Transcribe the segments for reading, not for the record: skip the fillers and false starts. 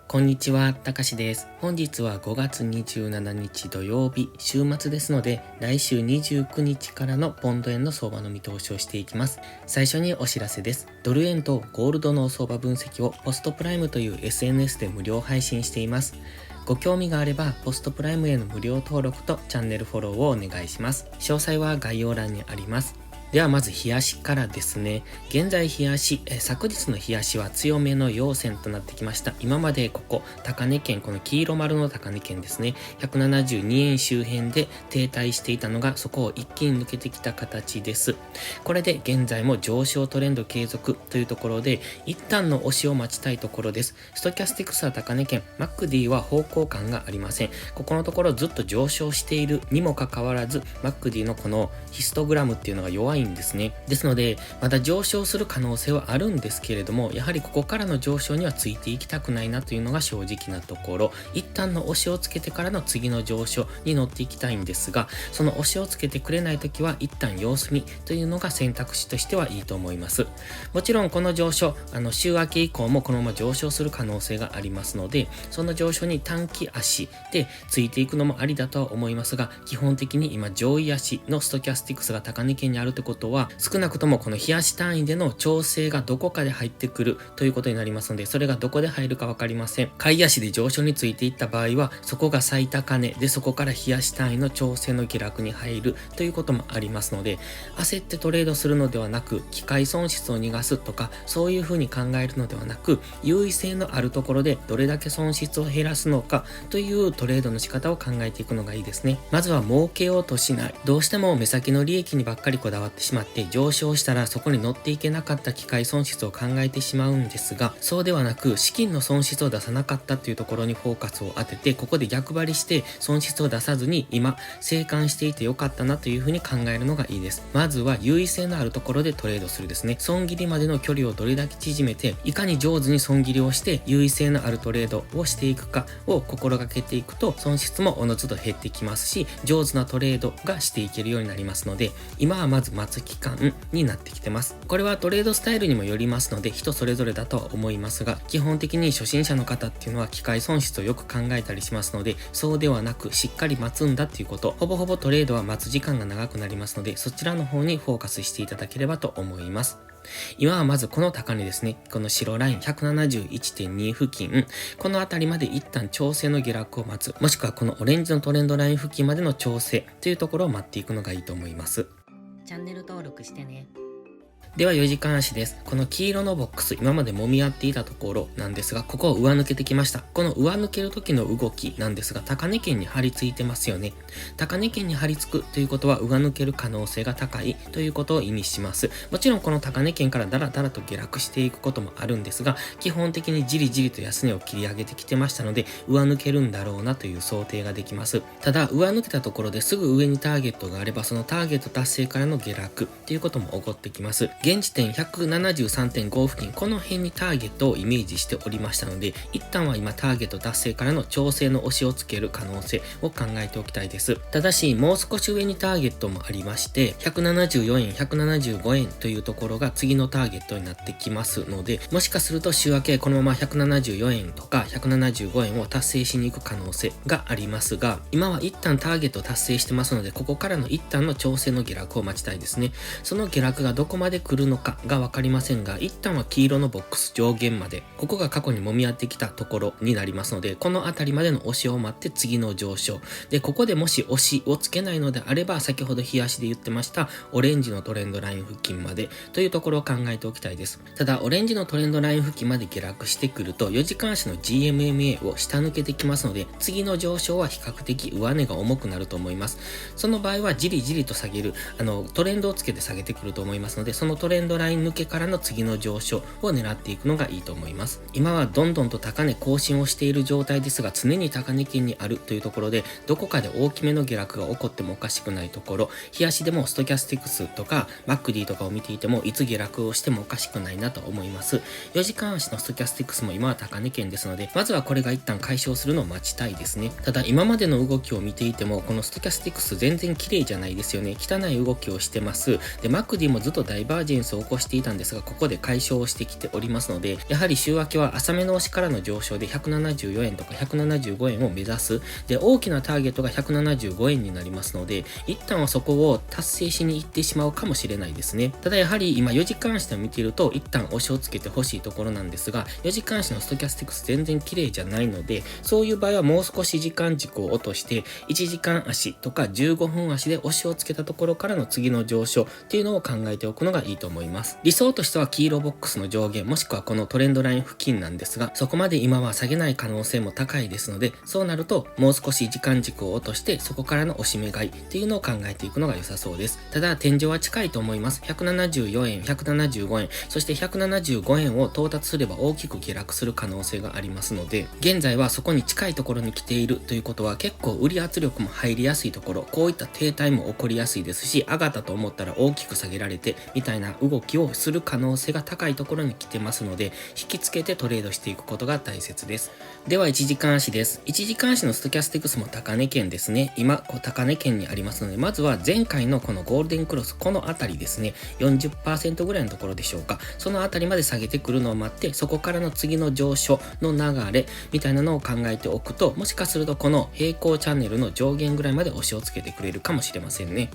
こんにちは、たかしです。本日は5月27日土曜日、週末ですので、来週29日からのポンド円の相場の見通しをしていきます。最初にお知らせです。ドル円とゴールドの相場分析をポストプライムという SNS で無料配信しています。ご興味があれば、ポストプライムへの無料登録とチャンネルフォローをお願いします。詳細は概要欄にあります。ではまず日足からですね。現在日足、昨日の日足は強めの陽線となってきました。今までここ、高値圏、この黄色丸の高値圏ですね。172円周辺で停滞していたのが、そこを一気に抜けてきた形です。これで現在も上昇トレンド継続というところで、一旦の押しを待ちたいところです。ストキャスティクスは高値圏、MACD は方向感がありません。ここのところずっと上昇しているにもかかわらず、MACD のこのヒストグラムっていうのが弱いんですね。ですので、まだ上昇する可能性はあるんですけれども、やはりここからの上昇にはついていきたくないなというのが正直なところ、一旦の押しをつけてからの次の上昇に乗っていきたいんですが、その押しをつけてくれないときは一旦様子見というのが選択肢としてはいいと思います。もちろんこの上昇、週明け以降もこのまま上昇する可能性がありますので、その上昇に短期足でついていくのもありだとは思いますが、基本的に今上位足のストキャスティクスが高値圏にあるってことは、少なくともこの日足単位での調整がどこかで入ってくるということになりますので、それがどこで入るかわかりません。買い足で上昇についていった場合は、そこが最高値で、そこから日足単位の調整の下落に入るということもありますので、焦ってトレードするのではなく、機会損失を逃がすとか、そういうふうに考えるのではなく、優位性のあるところでどれだけ損失を減らすのかというトレードの仕方を考えていくのがいいですね。まずは儲けようとしない。どうしても目先の利益にばっかりこだわってしまって、上昇したらそこに乗っていけなかった機会損失を考えてしまうんですが、そうではなく資金の損失を出さなかったというところにフォーカスを当てて、ここで逆張りして損失を出さずに今生還していてよかったなというふうに考えるのがいいです。まずは優位性のあるところでトレードするですね。損切りまでの距離をどれだけ縮めて、いかに上手に損切りをして優位性のあるトレードをしていくかを心がけていくと、損失もおのずと減ってきますし、上手なトレードがしていけるようになりますので、今はまず待つ期間になってきてます。これはトレードスタイルにもよりますので、人それぞれだとは思いますが、基本的に初心者の方っていうのは機会損失をよく考えたりしますので、そうではなくしっかり待つんだっていうこと、ほぼほぼトレードは待つ時間が長くなりますので、そちらの方にフォーカスしていただければと思います。今はまずこの高値ですね。この白ライン 171.2 付近、この辺りまで一旦調整の下落を待つ。もしくはこのオレンジのトレンドライン付近までの調整というところを待っていくのがいいと思います。チャンネル登録してね。では4時間足です。この黄色のボックス、今まで揉み合っていたところなんですが、ここを上抜けてきました。この上抜ける時の動きなんですが、高値圏に張り付いてますよね。高値圏に張り付くということは、上抜ける可能性が高いということを意味します。もちろんこの高値圏からダラダラと下落していくこともあるんですが、基本的にじりじりと安値を切り上げてきてましたので、上抜けるんだろうなという想定ができます。ただ、上抜けたところですぐ上にターゲットがあれば、そのターゲット達成からの下落っていうことも起こってきます。現時点 173.5 付近、この辺にターゲットをイメージしておりましたので、一旦は今ターゲット達成からの調整の押しをつける可能性を考えておきたいです。ただし、もう少し上にターゲットもありまして、174円、175円というところが次のターゲットになってきますので、もしかすると週明けこのまま174円とか175円を達成しに行く可能性がありますが、今は一旦ターゲット達成してますので、ここからの一旦の調整の下落を待ちたいですね。その下落がどこまで来るのかがわかりませんが、一旦は黄色のボックス上限まで、ここが過去に揉み合ってきたところになりますので、この辺りまでの押しを待って次の上昇で、ここでもし押しをつけないのであれば、先ほど日足で言ってましたオレンジのトレンドライン付近までというところを考えておきたいです。ただオレンジのトレンドライン付近まで下落してくると、4時間足の GMMA を下抜けてきますので、次の上昇は比較的上値が重くなると思います。その場合はじりじりと下げるトレンドをつけて下げてくると思いますので、そのトレンドライン抜けからの次の上昇を狙っていくのがいいと思います。今はどんどんと高値更新をしている状態ですが、常に高値圏にあるというところで、どこかで大きめの下落が起こってもおかしくないところ、日足でもストキャスティクスとか MACD とかを見ていても、いつ下落をしてもおかしくないなと思います。4時間足のストキャスティクスも今は高値圏ですので、まずはこれが一旦解消するのを待ちたいですね。ただ今までの動きを見ていても、このストキャスティクス全然綺麗じゃないですよね。汚い動きをしてます。で、MACD もずっとダイバージェンスを起こしていたんですが、ここで解消してきておりますので、やはり週明けは浅めの押しからの上昇で174円とか175円を目指す。で、大きなターゲットが175円になりますので、一旦はそこを達成しに行ってしまうかもしれないですね。ただやはり今4時間足で見ていると、一旦押しをつけてほしいところなんですが、4時間足のストキャスティクス全然綺麗じゃないので、そういう場合はもう少し時間軸を落として、1時間足とか15分足で押しをつけたところからの次の上昇っていうのを考えておくのがいいと思います。理想としては黄色ボックスの上限もしくはこのトレンドライン付近なんですが、そこまで今は下げない可能性も高いですので、そうなるともう少し時間軸を落としてそこからの押し目買いっていうのを考えていくのが良さそうです。ただ天井は近いと思います。174円、175円、そして175円を到達すれば大きく下落する可能性がありますので、現在はそこに近いところに来ているということは結構売り圧力も入りやすいところ、こういった停滞も起こりやすいですし、上がったと思ったら大きく下げられてみたいな動きをする可能性が高いところに来てますので、引きつけてトレードしていくことが大切です。では1時間足です。1時間足のストキャスティクスも高値圏ですね。今高値圏にありますので、まずは前回のこのゴールデンクロス、このあたりですね、40% ぐらいのところでしょうか、そのあたりまで下げてくるのを待って、そこからの次の上昇の流れみたいなのを考えておくと、もしかするとこの平行チャンネルの上限ぐらいまで押しをつけてくれるかもしれませんね。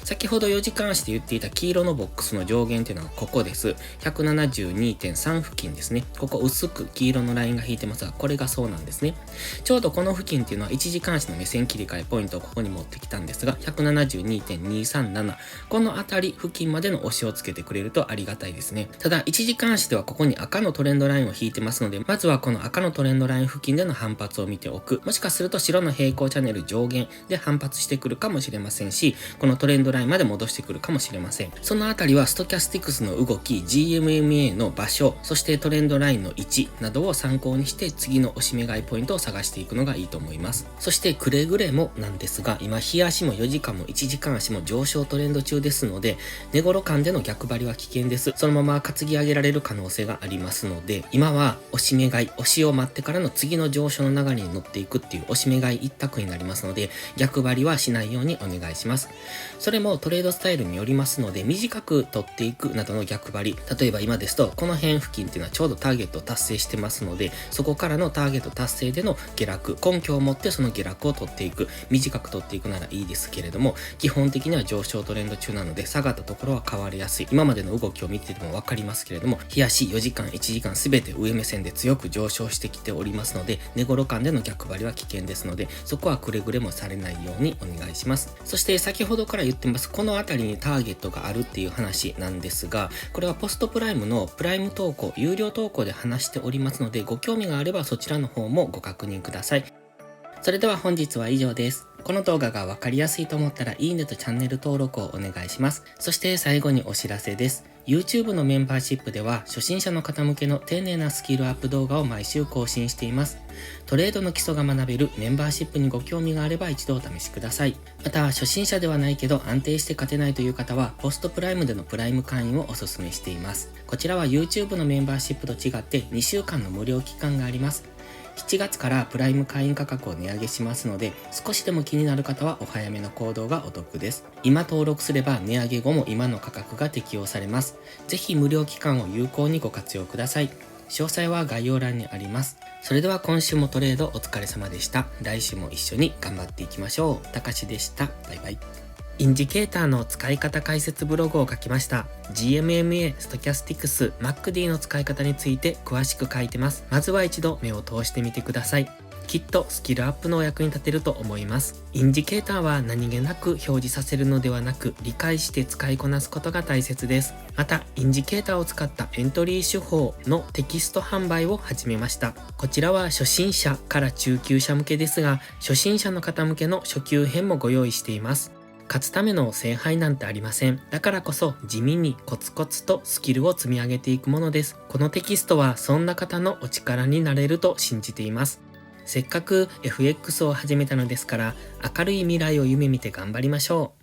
先ほど4時間足で言っていた黄色のボックスの上限っていうのはここです。172.3 付近ですね。ここ薄く黄色のラインが引いてますが、これがそうなんですね。ちょうどこの付近っていうのは1時間足の目線切り替えポイントをここに持ってきたんですが、172.237 このあたり付近までの押しをつけてくれるとありがたいですね。ただ1時間足ではここに赤のトレンドラインを引いてますので、まずはこの赤のトレンドライン付近での反発を見ておく。もしかすると白の平行チャンネル上限で反発してくるかもしれませんし、このトレンドラインまで戻してくるかもしれません。そのあたりはストキャスティクスの動き、GMMA の場所、そしてトレンドラインの位置などを参考にして次の押し目買いポイントを探していくのがいいと思います。そしてくれぐれもなんですが、今日足も4時間も1時間足も上昇トレンド中ですので、値頃間での逆張りは危険です。そのまま担ぎ上げられる可能性がありますので、今は押し目買い、押しを待ってからの次の上昇の流れに乗っていくっていう押し目買い一択になりますので、逆張りはしないようにお願いします。それもトレードスタイルによりますので、短く取っていくなどの逆張り、例えば今ですとこの辺付近っていうのはちょうどターゲットを達成してますので、そこからのターゲット達成での下落、根拠を持ってその下落を取っていく、短く取っていくならいいですけれども、基本的には上昇トレンド中なので下がったところは変わりやすい。今までの動きを見てても分かりますけれども、日足4時間1時間全て上目線で強く上昇してきておりますので、値頃間での逆張りは危険ですので、そこはくれぐれもされないようにお願いします。そして先ほどから言ってます、この辺りにターゲットがあるっていう話なんですが、これはポストプライムのプライム投稿、有料投稿で話しておりますので、ご興味があればそちらの方もご確認ください。それでは本日は以上です。この動画がわかりやすいと思ったらいいねとチャンネル登録をお願いします。そして最後にお知らせです。YouTube のメンバーシップでは初心者の方向けの丁寧なスキルアップ動画を毎週更新しています。トレードの基礎が学べるメンバーシップにご興味があれば一度お試しください。また初心者ではないけど安定して勝てないという方はポストプライムでのプライム会員をお勧めしています。こちらは YouTube のメンバーシップと違って2週間の無料期間があります。7月からプライム会員価格を値上げしますので、少しでも気になる方はお早めの行動がお得です。今登録すれば値上げ後も今の価格が適用されます。ぜひ無料期間を有効にご活用ください。詳細は概要欄にあります。それでは今週もトレードお疲れ様でした。来週も一緒に頑張っていきましょう。たかしでした。バイバイ。インジケーターの使い方解説ブログを書きました。GMMA、ストキャスティクス、MACD の使い方について詳しく書いてます。まずは一度目を通してみてください。きっとスキルアップのお役に立てると思います。インジケーターは何気なく表示させるのではなく、理解して使いこなすことが大切です。また、インジケーターを使ったエントリー手法のテキスト販売を始めました。こちらは初心者から中級者向けですが、初心者の方向けの初級編もご用意しています。勝つための聖杯なんてありません。だからこそ地味にコツコツとスキルを積み上げていくものです。このテキストはそんな方のお力になれると信じています。せっかく FX を始めたのですから、明るい未来を夢見て頑張りましょう。